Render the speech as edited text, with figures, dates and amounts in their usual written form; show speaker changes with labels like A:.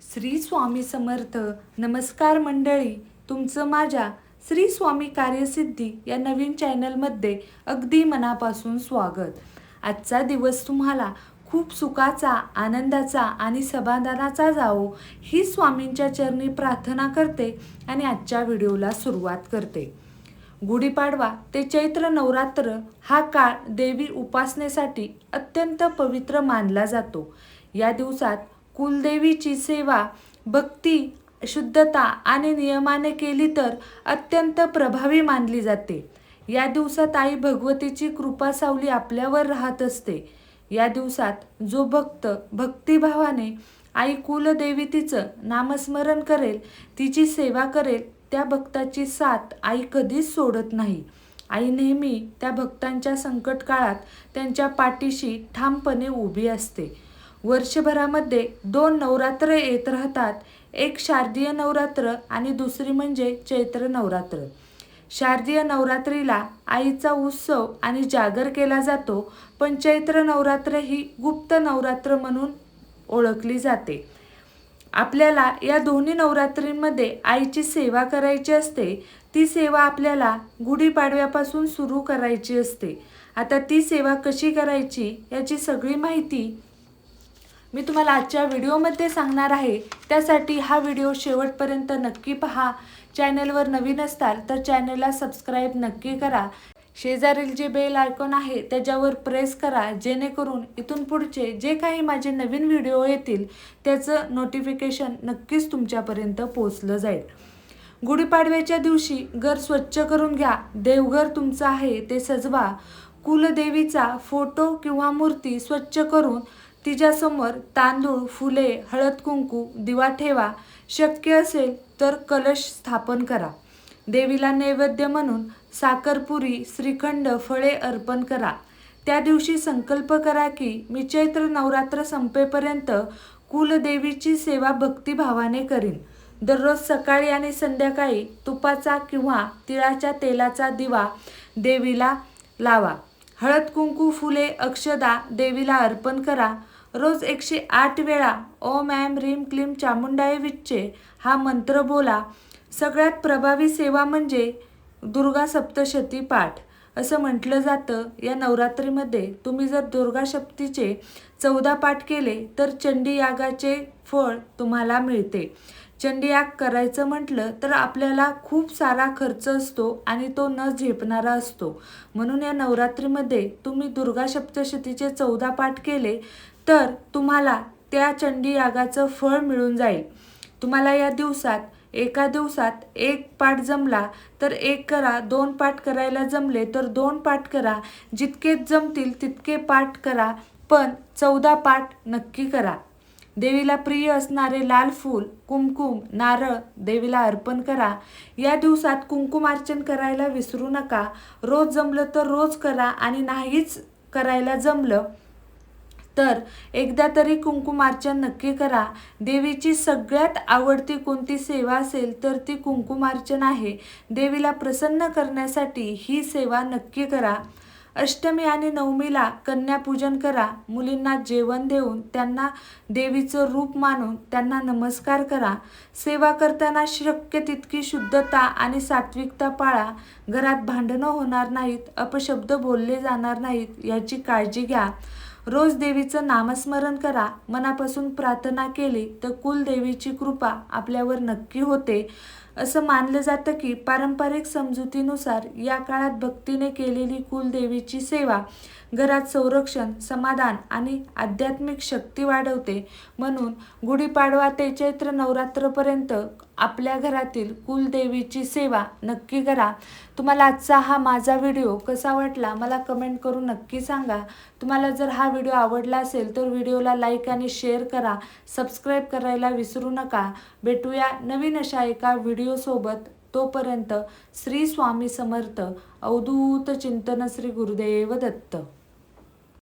A: श्री स्वामी समर्थ. नमस्कार मंडळी, तुमचं माझ्या श्री स्वामी कार्यसिद्धी या नवीन चॅनलमध्ये अगदी मनापासून स्वागत. आजचा दिवस तुम्हाला खूप सुखाचा, आनंदाचा आणि समाधानाचा जावो ही स्वामींच्या चरणी प्रार्थना करते आणि आजच्या व्हिडिओला सुरुवात करते. गुढीपाडवा ते चैत्र नवरात्र हा काळ देवी उपासनेसाठी अत्यंत पवित्र मानला जातो. या दिवसात कुलदेवीची सेवा भक्ती, शुद्धता आणि नियमाने केली तर अत्यंत प्रभावी मानली जाते. या दिवसात आई भगवतीची कृपा सावली आपल्यावर राहत असते. या दिवसात जो भक्त भक्तिभावाने आई कुलदेवी तिचं नामस्मरण करेल, तिची सेवा करेल, त्या भक्ताची साथ आई कधीच सोडत नाही. आई नेहमी त्या भक्तांच्या संकट काळात त्यांच्या पाठीशी ठामपणे उभी असते. वर्षभरामध्ये 2 नवरात्र येत राहतात. एक शारदीय नवरात्र आणि दुसरी म्हणजे चैत्र नवरात्र. शारदीय नवरात्रीला आईचा उत्सव आणि जागर केला जातो, पण चैत्र नवरात्र ही गुप्त नवरात्र म्हणून ओळखली जाते. आपल्याला या दोन्ही नवरात्रींमध्ये आईची सेवा करायची असते. ती सेवा आपल्याला गुढीपाडव्यापासून सुरू करायची असते. आता ती सेवा कशी करायची याची सगळी माहिती मी तुम्हाला आजच्या व्हिडिओमध्ये सांगणार आहे. त्यासाठी हा व्हिडिओ शेवटपर्यंत नक्की पहा. चॅनलवर नवीन असाल तर चॅनलला सबस्क्राईब नक्की करा. शेजारील जे बेल आयकॉन आहे त्याच्यावर प्रेस करा, जेणेकरून इथून पुढचे जे काही माझे नवीन व्हिडिओ येतील त्याचं नोटिफिकेशन नक्कीच तुमच्यापर्यंत पोहोचलं जाईल. गुढीपाडव्याच्या दिवशी घर स्वच्छ करून घ्या. देवघर तुमचं आहे ते सजवा. कुलदेवीचा फोटो किंवा मूर्ती स्वच्छ करून तिच्यासमोर तांदूळ, फुले, हळद कुंकू, दिवा ठेवा. शक्य असेल तर कलश स्थापन करा. देवीला नैवेद्य म्हणून साखरपुरी, श्रीखंड, फळे अर्पण करा. त्या दिवशी संकल्प करा की मी चैत्र नवरात्र संपेपर्यंत कुलदेवीची सेवा भक्तिभावाने करीन. दररोज सकाळी आणि संध्याकाळी तुपाचा किंवा तिळाच्या तेलाचा दिवा देवीला लावा. हळद कुंकू, फुले, अक्षदा देवीला अर्पण करा. रोज 108 वेळा ओम ऐं ह्रीं क्लीं चामुंडाय विच्चे हा मंत्र बोला. सगळ्यात प्रभावी सेवा म्हणजे दुर्गा सप्तशती पाठ. असं म्हटलं जातं या नवरात्रीमध्ये तुम्ही जर दुर्गा सप्तीचे 14 पाठ केले तर चंडी यागाचे फळ तुम्हाला मिळते. चंडी याग करायचं म्हटलं तर आपल्याला खूप सारा खर्च असतो आणि तो न झेपणारा असतो. म्हणून या नवरात्रीमध्ये तुम्ही दुर्गा सप्तशतीचे 14 पाठ केले तर तुम्हाला त्या चंडी यागाचं फळ मिळून जाईल. तुम्हाला या दिवसात एका दिवसात 1 पाठ जमला तर 1 करा, 2 पाठ करायला जमले तर 2 पाठ करा. जितके जमतील तितके पाठ करा, पण 14 पाठ नक्की करा. देवीला प्रिय असणारे लाल फूल, कुमकुम, नारळ देवीला अर्पण करा. या दिवसात कुंकुमार्चन करायला विसरू नका. रोज जमलं तर रोज करा आणि नाहीच करायला जमलं तर एकदा तरी कुंकुमार्चन नक्की करा. देवीची सगळ्यात आवडती कोणती सेवा असेल तर ती कुंकुमार्चन आहे. देवीला प्रसन्न करण्यासाठी ही सेवा नक्की करा. अष्टमी आणि नवमीला कन्यापूजन करा. मुलींना जेवण देऊन त्यांना देवीचं रूप मानून त्यांना नमस्कार करा. सेवा करताना शक्य तितकी शुद्धता आणि सात्विकता पाळा. घरात भांडणं होणार नाहीत, अपशब्द बोलले जाणार नाहीत याची काळजी घ्या. रोज देवीचं नामस्मरण करा. मनापासून प्रार्थना केली तर कुलदेवीची कृपा आपल्यावर नक्की होते. असं मानलं जातं की पारंपरिक समजुतीनुसार या काळात भक्तीने केलेली कुलदेवीची सेवा घरात संरक्षण, समाधान आणि आध्यात्मिक शक्ती वाढवते. म्हणून गुढीपाडवा ते चैत्र नवरात्रपर्यंत आपल्या घरातील कुलदेवीची सेवा नक्की करा. तुम्हाला आजचा हा माझा व्हिडिओ कसा वाटला मला कमेंट करून नक्की सांगा. तुम्हाला जर हा व्हिडिओ आवडला असेल तर व्हिडिओला लाईक आणि शेअर करा. सबस्क्राईब करायला विसरू नका. भेटूया नवीन अशा एका व्हिडिओसोबत. तोपर्यंत श्री स्वामी समर्थ. अवधूत चिंतन. श्री गुरुदेव दत्त.